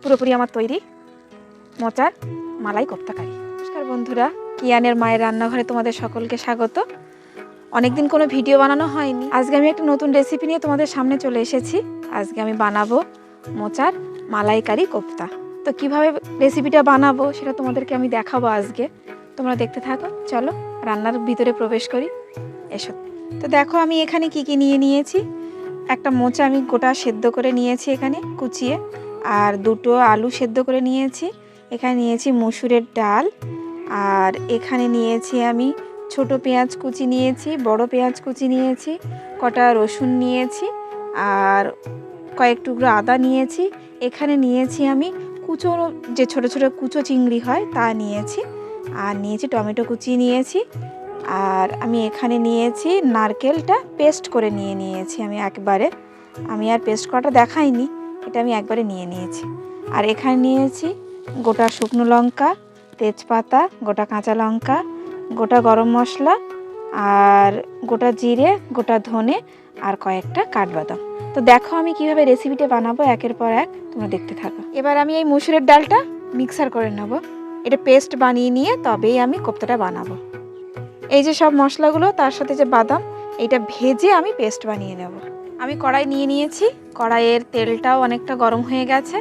পুরোপুরি আমার তৈরি মোচার মালাই কোপ্তা কারি। নমস্কার বন্ধুরা, কিয়ানের মায়ের রান্নাঘরে তোমাদের সকলকে স্বাগত। অনেকদিন কোনো ভিডিও বানানো হয়নি, আজকে আমি একটা নতুন রেসিপি নিয়ে তোমাদের সামনে চলে এসেছি। আজকে আমি বানাবো মোচার মালাইকারি কোপ্তা। তো কিভাবে রেসিপিটা বানাবো সেটা তোমাদেরকে আমি দেখাবো আজকে, তোমরা দেখতে থাকো। চলো রান্নার ভিতরে প্রবেশ করি, এসো। তো দেখো আমি এখানে কি কি নিয়ে নিয়েছি। একটা মোচা আমি গোটা সেদ্ধ করে নিয়েছি এখানে কুচিয়ে, আর দুটো আলু সেদ্ধ করে নিয়েছি। এখানে নিয়েছি মসুরের ডাল, আর এখানে নিয়েছি আমি ছোট পেঁয়াজ কুচি নিয়েছি, বড় পেঁয়াজ কুচি নিয়েছি, কটা রসুন নিয়েছি, আর কয়েক টুকরো আদা নিয়েছি। এখানে নিয়েছি আমি কুচো, যে ছোট ছোট কুচো চিংড়ি হয় তা নিয়েছি, আর নিয়েছি টমেটো কুচি নিয়েছি। আর আমি এখানে নিয়েছি নারকেলটা পেস্ট করে নিয়েছি আমি একবারে, আমি আর পেস্ট করাটা দেখাইনি, এটা আমি একবারে নিয়েছি। আর এখানে নিয়েছি গোটা শুকনো লঙ্কা, তেজপাতা, গোটা কাঁচা লঙ্কা, গোটা গরম মশলা, আর গোটা জিরে, গোটা ধনে, আর কয়েকটা কাঠবাদাম। তো দেখো আমি কিভাবে রেসিপিটা বানাবো একের পর এক, তোমরা দেখতে থাকো। এবার আমি এই মসুরের ডালটা মিক্সার করে নেব, এটা পেস্ট বানিয়ে নিয়ে তবেই আমি কোপ্তাটা বানাবো। এই যে সব মশলাগুলো, তার সাথে যে বাদাম, এইটা ভেজে আমি পেস্ট বানিয়ে নেব। আমি কড়াই নিয়ে নিয়েছি, কড়াইয়ের তেলটাও অনেকটা গরম হয়ে গেছে।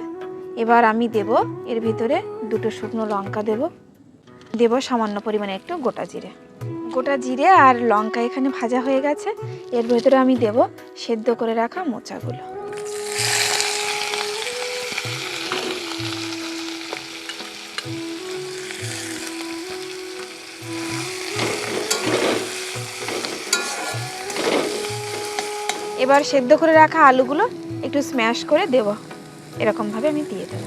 এবার আমি দেব এর ভিতরে দুটো শুকনো লঙ্কা, দেব সামান্য পরিমাণে একটু গোটা জিরে আর লঙ্কা এখানে ভাজা হয়ে গেছে। এর ভিতরে আমি দেব সেদ্ধ করে রাখা মোচাগুলো। এবার সেদ্ধ করে রাখা আলুগুলো একটু স্ম্যাশ করে দেব, এরকমভাবে আমি দিয়ে দেব।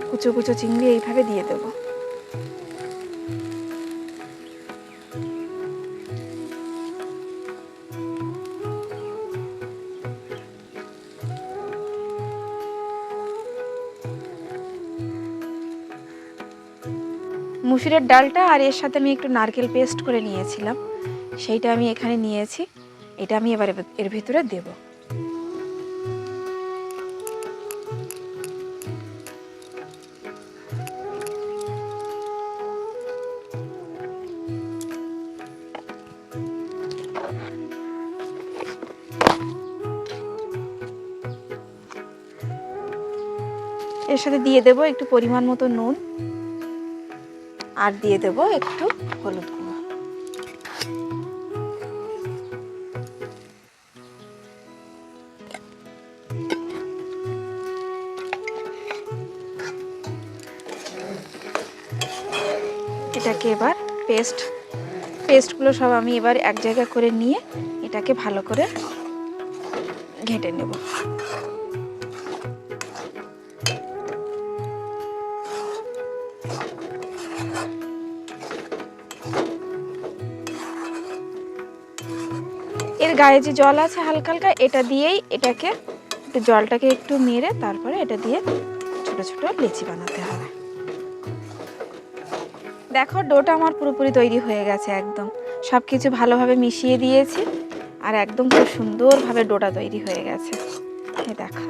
কুচো কুচো চিংড়ি এইভাবে দিয়ে দেব। মুসুরের ডালটা আর এর সাথে আমি একটু নারকেল পেস্ট করে নিয়েছিলাম, সেইটা আমি এখানে নিয়েছি, এটা আমি এবার এর ভিতরে দেব। এর সাথে দিয়ে দেব একটু পরিমাণ মতো নুন, আর দিয়ে দেব একটু হলুদ গুঁড়ো। এটাকে এবার পেস্টগুলো সব আমি এবার এক জায়গায় করে নিয়ে এটাকে ভালো করে ঘেঁটে নেব। এর গায়ে যে জল আছে হালকা হালকা, এটা দিয়েই এটাকে একটু জলটাকে একটু মেরে তারপরে এটা দিয়ে ছোট ছোট লেচি বানাতে হবে। দেখো ডোটা আমার পুরোপুরি তৈরি হয়ে গেছে, একদম সব কিছু ভালোভাবে মিশিয়ে দিয়েছি, আর একদম খুব সুন্দরভাবে ডোটা তৈরি হয়ে গেছে। এই দেখো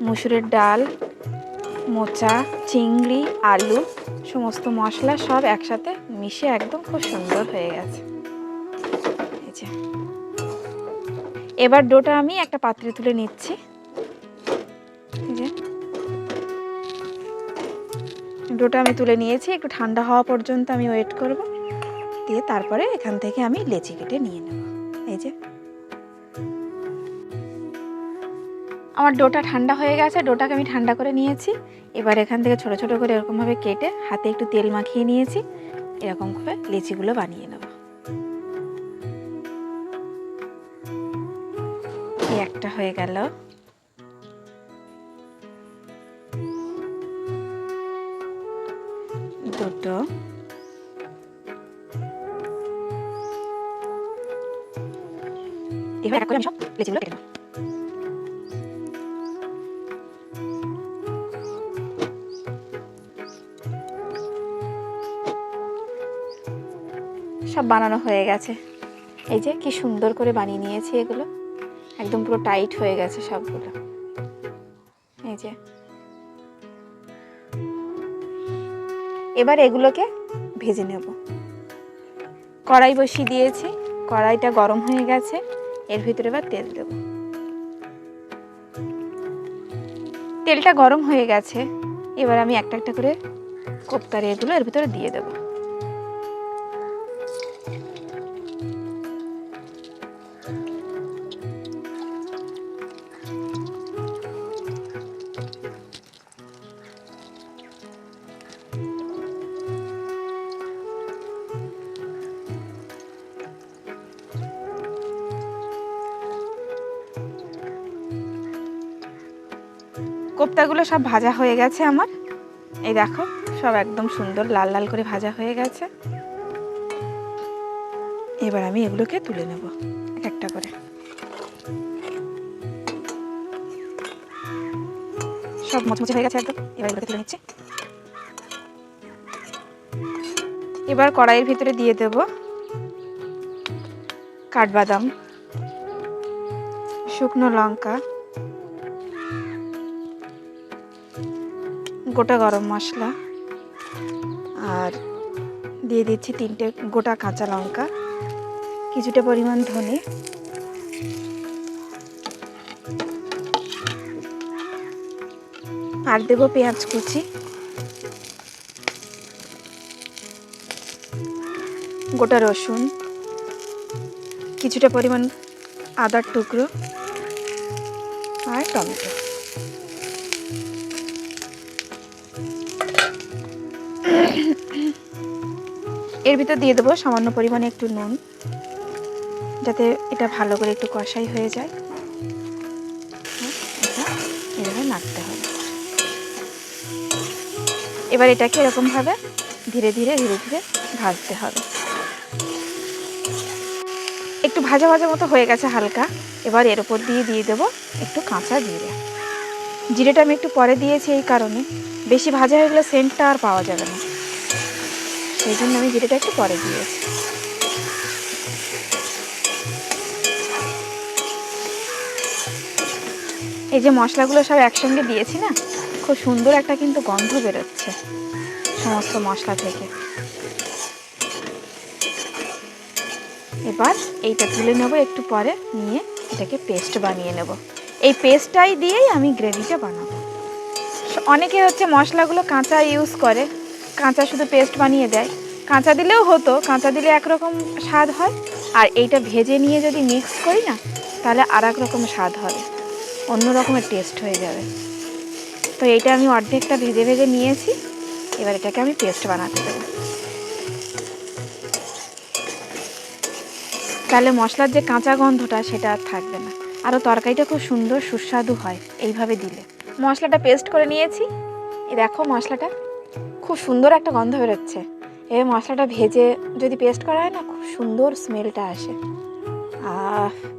মসুরের ডাল, মোচা, চিংড়ি, আলু, সমস্ত মশলা সব একসাথে মিশে একদম খুব সুন্দর হয়ে গেছে। এবার ডোটা আমি একটা পাত্রে তুলে নিচ্ছি। ডোটা আমি তুলে নিয়েছি, একটু ঠান্ডা হওয়া পর্যন্ত আমি ওয়েট করব, দিয়ে তারপরে এখান থেকে আমি লেচি কেটে নিয়ে নেব। এই যে আমার ডোটা ঠান্ডা হয়ে গেছে, ডোটাকে আমি ঠান্ডা করে নিয়েছি। এবার এখান থেকে ছোট ছোট করে এরকমভাবে কেটে হাতে একটু তেল মাখিয়ে নিয়েছি, এরকম করে লেচিগুলো বানিয়ে নেব। এই একটা হয়ে গেল, দুটো, এবার এক করে আমি সব লেচিগুলো কেটে নেব। সব বানানো হয়ে গেছে। এই যে কি সুন্দর করে বানিয়ে নিয়েছি, এগুলো একদম পুরো টাইট হয়ে গেছে সবগুলো। এই যে এবার এগুলোকে ভেজে নেব। কড়াই বসিয়ে দিয়েছি, কড়াইটা গরম হয়ে গেছে, এর ভিতরে এবার তেল দেব। তেলটা গরম হয়ে গেছে, এবার আমি একটা একটা করে কোপ্তার এগুলো এর ভিতরে দিয়ে দেব। কোপ্তাগুলো সব ভাজা হয়ে গেছে আমার, এই দেখো সব একদম সুন্দর লাল লাল করে ভাজা হয়ে গেছে। এবার আমি এগুলোকে তুলে নেব এক একটা করে। সব মচমচে হয়ে গেছে একদম, এবার এগুলোকে তুলে নিচ্ছি। এবার কড়াইয়ের ভিতরে দিয়ে দেব কাঠবাদাম, শুকনো লঙ্কা, গোটা গরম মশলা, আর দিয়ে দিচ্ছি 3টে গোটা কাঁচা লঙ্কা, কিছুটা পরিমাণ ধনে, আর দেব পেঁয়াজ কুচি, গোটা রসুন, কিছুটা পরিমাণ আদার টুকরো, আর টমেটো। এর ভিতর দিয়ে দেবো সামান্য পরিমাণে একটু নুন, যাতে এটা ভালো করে একটু কষাই হয়ে যায়। এটা এভাবে নাড়তে হবে। এবার এটাকে এরকমভাবে ধীরে ধীরে ধীরে ধীরে ভাজতে হবে। একটু ভাজা ভাজা মতো হয়ে গেছে হালকা। এবার এর উপর দিয়ে দেবো একটু কাঁচা জিরে। জিরেটা আমি একটু পরে দিয়েছি এই কারণে, বেশি ভাজা হয়ে গেলে সেন্টটা আর পাওয়া যাবে না, সেই জন্য আমি জিরেটা একটু পরে দিয়েছি। এই যে মশলাগুলো সব একসঙ্গে দিয়েছি না, খুব সুন্দর একটা কিন্তু গন্ধ বেরোচ্ছে সমস্ত মশলা থেকে। এবার এইটা তুলে নেব একটু পরে, নিয়ে এটাকে পেস্ট বানিয়ে নেব। এই পেস্টটাই দিয়েই আমি গ্রেভিটা বানাবো। অনেকে হচ্ছে মশলাগুলো কাঁচা ইউজ করে, কাঁচা শুধু পেস্ট বানিয়ে দেয়। কাঁচা দিলেও হতো, কাঁচা দিলে একরকম স্বাদ হয়, আর এইটা ভেজে নিয়ে যদি মিক্স করি না, তাহলে আর এক রকম স্বাদ হবে, অন্য রকমের টেস্ট হয়ে যাবে। তো এইটা আমি অর্ধেকটা ভেজে ভেজে নিয়েছি, এবার এটাকে আমি পেস্ট বানাতে দেবো। তাহলে মশলার যে কাঁচা গন্ধটা সেটা আর থাকবে না, আরও তরকারিটা খুব সুন্দর সুস্বাদু হয় এইভাবে দিলে। মশলাটা পেস্ট করে নিয়েছি, এই দেখো মশলাটা খুব সুন্দর একটা গন্ধ বেরোচ্ছে। এবার মশলাটা ভেজে যদি পেস্ট করা হয় না, খুব সুন্দর স্মেলটা আসে।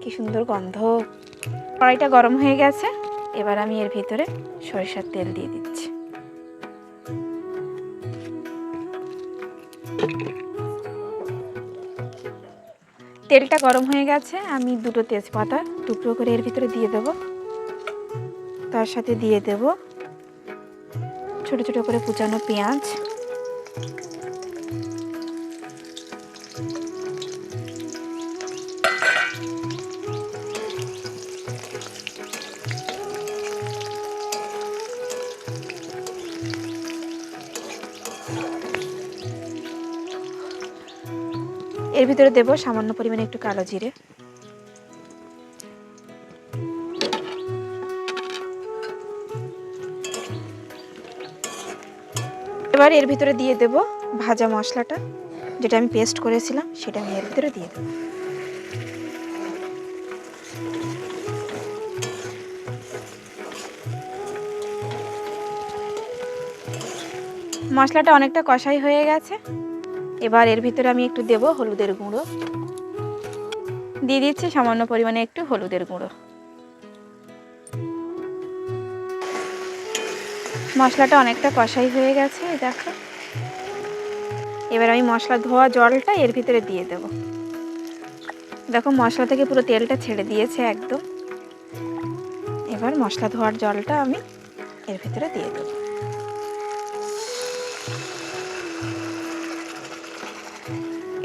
কি সুন্দর গন্ধ। কড়াইটা গরম হয়ে গেছে, এবার আমি এর ভিতরে সরিষার তেল দিয়ে দিচ্ছি। তেলটা গরম হয়ে গেছে, আমি 2টো তেজপাতা টুকরো করে এর ভিতরে দিয়ে দেব। তার সাথে দিয়ে দেব ছোট ছোট করে কুচানো পেঁয়াজ, এর ভিতরে দেব সামান্য পরিমাণে একটু কালো জিরে, এবার এর ভিতরে দিয়ে দেব ভাজা মশলাটা, যেটা আমি পেস্ট করেছিলাম সেটা আমি এর ভিতরে দিয়ে দেব। মশলাটা অনেকটা কষাই হয়ে গেছে, এবার এর ভিতরে আমি একটু দেব হলুদের গুঁড়ো, দিয়ে দিচ্ছি সামান্য পরিমাণে একটু হলুদের গুঁড়ো। মশলাটা অনেকটা কষাই হয়ে গেছে, দেখো এবার আমি মশলা ধোয়া জলটা এর ভিতরে দিয়ে দেব। দেখো মশলা থেকে পুরো তেলটা ছেড়ে দিয়েছে একদম। এবার মশলা ধোয়ার জলটা আমি এর ভিতরে দিয়ে দেব।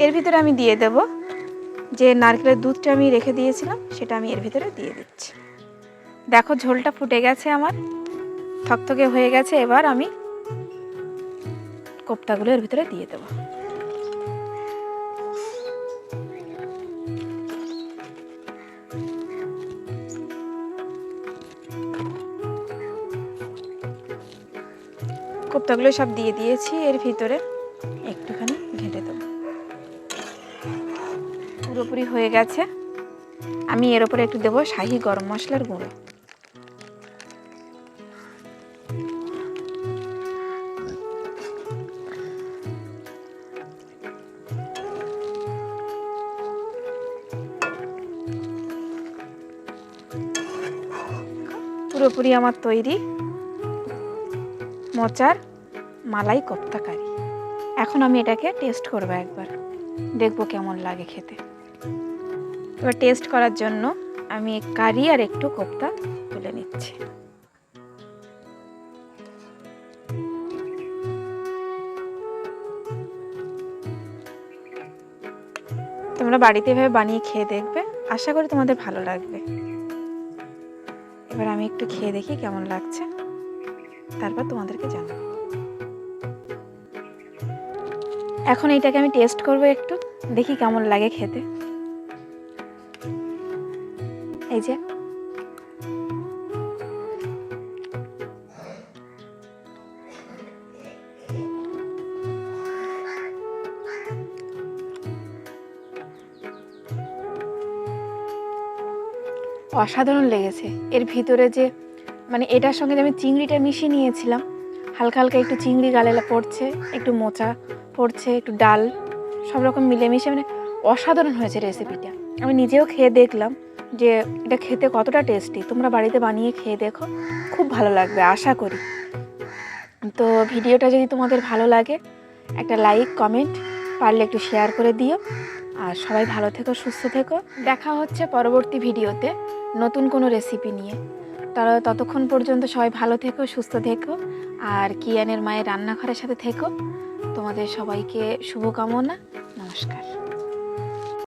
এর ভিতরে আমি দিয়ে দেব যে নারকেলের দুধটা আমি রেখে দিয়েছিলাম, সেটা আমি এর ভিতরে দিয়ে দিচ্ছি। দেখো ঝোলটা ফুটে গেছে আমার, থকথকে হয়ে গেছে। এবার আমি কোপ্তাগুলো এর ভিতরে দিয়ে দেব। কোপ্তাগুলো সব দিয়ে দিয়েছি, এর ভিতরে একটুখানি ঘেঁটে দেব। পুরোপুরি হয়ে গেছে। আমি এর উপরে একটু দেবো শাহি গরম মশলার গুঁড়ো। পুরোপুরি আমার তৈরি মোচার মালাই কোপ্তা কারি। এখন আমি এটাকে টেস্ট করবো, একবার দেখবো কেমন লাগে খেতে। এবার টেস্ট করার জন্য আমি কারি আর একটু কোপ্তা তুলে নিচ্ছি। তোমরা বাড়িতে এভাবে বানিয়ে খেয়ে দেখবে, আশা করি তোমাদের ভালো লাগবে। এবার আমি একটু খেয়ে দেখি কেমন লাগছে, তারপর তোমাদেরকে জানাবো। এখন এইটাকে আমি টেস্ট করবো, একটু দেখি কেমন লাগে খেতে। এই যে অসাধারণ লেগেছে। এর ভিতরে যে মানে এটার সঙ্গে আমি চিংড়িটা মিশিয়ে নিয়েছিলাম, হালকা হালকা একটু চিংড়ি গালে পড়ছে, একটু মোচা পড়ছে, একটু ডাল, সব রকম মিলেমিশে মানে অসাধারণ হয়েছে রেসিপিটা। আমি নিজেও খেয়ে দেখলাম যে এটা খেতে কতটা টেস্টি। তোমরা বাড়িতে বানিয়ে খেয়ে দেখো, খুব ভালো লাগবে আশা করি। তো ভিডিওটা যদি তোমাদের ভালো লাগে একটা লাইক কমেন্ট পারলে একটু শেয়ার করে দিও। আর সবাই ভালো থেকো, সুস্থ থেকো। দেখা হচ্ছে পরবর্তী ভিডিওতে নতুন কোনো রেসিপি নিয়ে। তারা ততক্ষণ পর্যন্ত সবাই ভালো থেকো, সুস্থ থেকো। আর কিয়ানের মায়ের রান্নাঘরের সাথে থেকো। তোমাদের সবাইকে শুভকামনা। নমস্কার।